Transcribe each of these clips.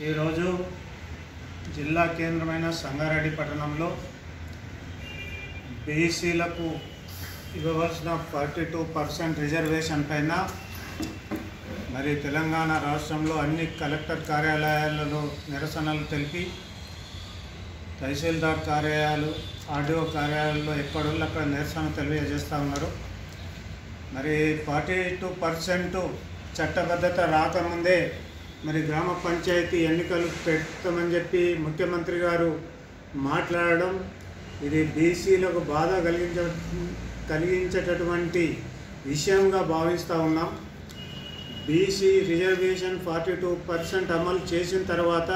ఈరోజు జిల్లా కేంద్రమైన సంగారెడ్డి పట్టణంలో బీసీలకు ఇవ్వవలసిన 42% రిజర్వేషన్ పైన మరి తెలంగాణ రాష్ట్రంలో అన్ని కలెక్టర్ కార్యాలయాలలో నిరసనలు తెలిపి తహసీల్దార్ కార్యాలయాలు ఆర్డీఓ కార్యాలయాల్లో ఎక్కడోళ్ళు అక్కడ నిరసన తెలియజేస్తూ ఉన్నారు. మరి 42% చట్టబద్ధత రాకముందే మరి గ్రామ పంచాయతీ ఎన్నికలు పెడతామని చెప్పి ముఖ్యమంత్రి గారు మాట్లాడడం ఇది బీసీలకు బాధ కలిగించేటటువంటి విషయంగా భావిస్తూ ఉన్నాం. బీసీ రిజర్వేషన్ 42% అమలు చేసిన తర్వాత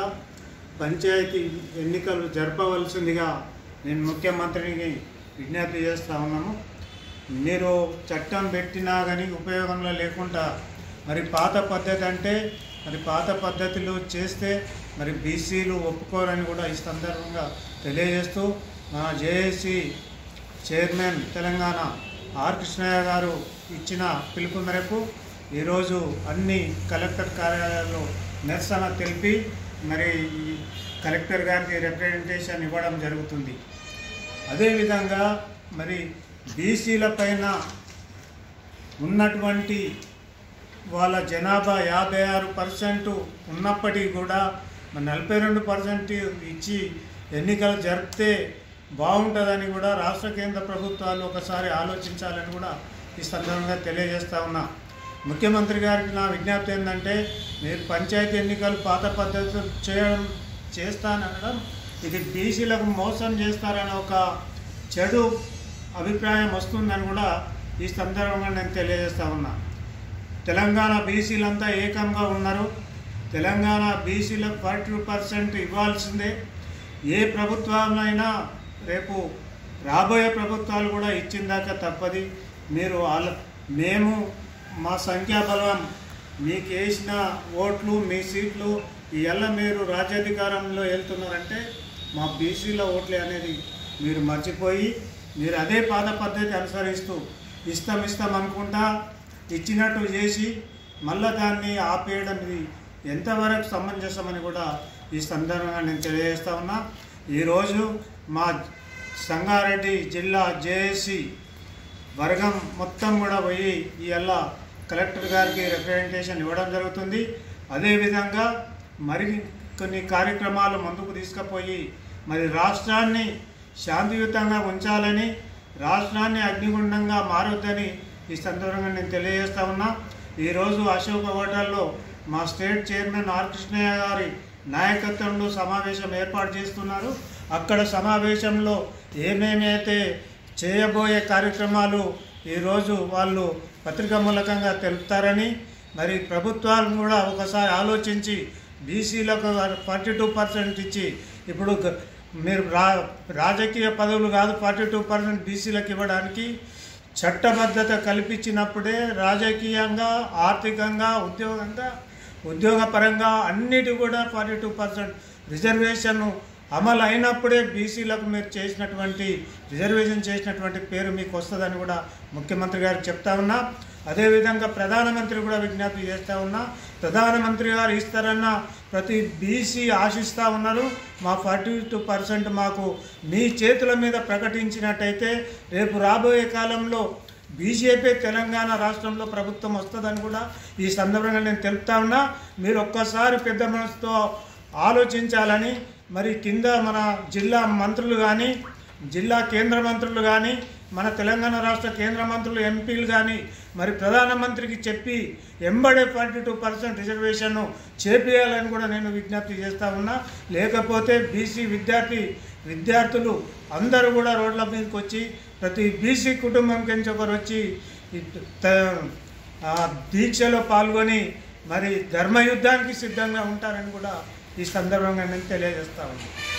పంచాయతీ ఎన్నికలు జరపవలసిందిగా నేను ముఖ్యమంత్రికి విజ్ఞప్తి చేస్తూ ఉన్నాము. మీరు చట్టం పెట్టినా కానీ ఉపయోగంలో లేకుండా మరి పాత పద్ధతి అంటే మరి పాత పద్ధతిలో చేస్తే మరి బీసీలు ఒప్పుకోరని కూడా ఈ సందర్భంగా తెలియజేస్తూ మా JAC chairman Telangana R Krishnaiah గారు ఇచ్చిన పిలుపు మేరకు ఈరోజు అన్ని కలెక్టర్ కార్యాలయాల్లో నిరసన తెలిపి మరి కలెక్టర్ గారికి రిప్రజెంటేషన్ ఇవ్వడం జరుగుతుంది. అదేవిధంగా మరి బీసీల పైన ఉన్నటువంటి వాళ్ళ జనాభా 56% ఉన్నప్పటికీ కూడా 42% ఇచ్చి ఎన్నికలు జరిపితే బాగుంటుందని కూడా రాష్ట్ర కేంద్ర ప్రభుత్వాలు ఒకసారి ఆలోచించాలని కూడా ఈ సందర్భంగా తెలియజేస్తూ ఉన్నా. ముఖ్యమంత్రి గారికి నా విజ్ఞప్తి ఏంటంటే మీరు పంచాయతీ ఎన్నికలు పాత పద్ధతులు చేస్తానడం ఇది బీసీలకు మోసం చేస్తారని ఒక చెడు అభిప్రాయం వస్తుందని కూడా ఈ సందర్భంగా నేను తెలియజేస్తూ ఉన్నా. తెలంగాణ బీసీలంతా ఏకంగా ఉన్నారు. తెలంగాణ బీసీలకు 42% ఇవ్వాల్సిందే. ఏ ప్రభుత్వాలైనా రేపు రాబోయే ప్రభుత్వాలు కూడా ఇచ్చిందాకా తప్పది. మేము మా సంఖ్యాబలం మీకు వేసిన ఓట్లు మీ సీట్లు ఇవల్ల మీరు రాజ్యాధికారంలో వెళ్తున్నారంటే మా బీసీల ఓట్లే అనేది మీరు మర్చిపోయి మీరు అదే పాత పద్ధతి అనుసరిస్తూ ఇస్తాం అనుకుంటా ఇచ్చినట్టు చేసి మళ్ళీ దాన్ని ఆపేయడం ఇది ఎంతవరకు సమంజసమని కూడా ఈ సందర్భంగా నేను తెలియజేస్తా ఉన్నా. ఈరోజు మా సంగారెడ్డి జిల్లా జేఏసీ వర్గం మొత్తం కూడా పోయి ఇవాళ కలెక్టర్ గారికి రిప్రజెంటేషన్ ఇవ్వడం జరుగుతుంది. అదేవిధంగా మరి కొన్ని కార్యక్రమాలు ముందుకు తీసుకుపోయి మరి రాష్ట్రాన్ని శాంతియుతంగా ఉంచాలని, రాష్ట్రాన్ని అగ్నిగుండంగా మారొద్దని ఈ సందర్భంగా నేను తెలియజేస్తా ఉన్నా. ఈరోజు అశోక హోటల్లో మా స్టేట్ చైర్మన్ ఆర్ కృష్ణయ్య గారి నాయకత్వంలో సమావేశం ఏర్పాటు చేస్తున్నారు. అక్కడ సమావేశంలో ఏమేమైతే చేయబోయే కార్యక్రమాలు ఈరోజు వాళ్ళు పత్రికా మూలకంగా తెలుపుతారని, మరి ప్రభుత్వాలు కూడా ఒకసారి ఆలోచించి బీసీలకు 42% ఇచ్చి ఇప్పుడు మీరు రాజకీయ పదవులు కాదు 42% బీసీలకు ఇవ్వడానికి చట్టబద్ధత కల్పించినప్పుడే రాజకీయంగా, ఆర్థికంగా, ఉద్యోగపరంగా అన్నిటి కూడా 42% రిజర్వేషన్ అమలు అయినప్పుడే బీసీలకు మీరు చేసినటువంటి రిజర్వేషన్ చేసినటువంటి పేరు మీకు వస్తుందని కూడా ముఖ్యమంత్రి గారు చెప్తా ఉన్నా. అదేవిధంగా ప్రధానమంత్రి కూడా విజ్ఞప్తి చేస్తూ ఉన్నా. ప్రధానమంత్రి గారు ఇస్తారన్న ప్రతి బీసీ ఆశిస్తూ ఉన్నారు. మా 42% మాకు మీ చేతుల మీద ప్రకటించినట్టయితే రేపు రాబోయే కాలంలో బీజేపీ తెలంగాణ రాష్ట్రంలో ప్రభుత్వం వస్తుందని కూడా ఈ సందర్భంగా నేను తెలుపుతా ఉన్నా. మీరు ఒక్కసారి పెద్ద మనసుతో ఆలోచించాలని, మరి కింద మన జిల్లా మంత్రులు కానీ, జిల్లా కేంద్ర మంత్రులు కానీ, మన తెలంగాణ రాష్ట్ర కేంద్ర మంత్రులు ఎంపీలు కానీ మరి ప్రధానమంత్రికి చెప్పి ఎంబడే 42% రిజర్వేషన్ చేపియాలని కూడా నేను విజ్ఞప్తి చేస్తూ ఉన్నా. లేకపోతే బీసీ విద్యార్థులు అందరూ కూడా రోడ్ల మీదకి వచ్చి ప్రతి బీసీ కుటుంబం కింద ఒకరు వచ్చి దీక్షలో పాల్గొని మరి ధర్మయుద్ధానికి సిద్ధంగా ఉంటారని కూడా ఈ సందర్భంగా నేను తెలియజేస్తా ఉన్నాను.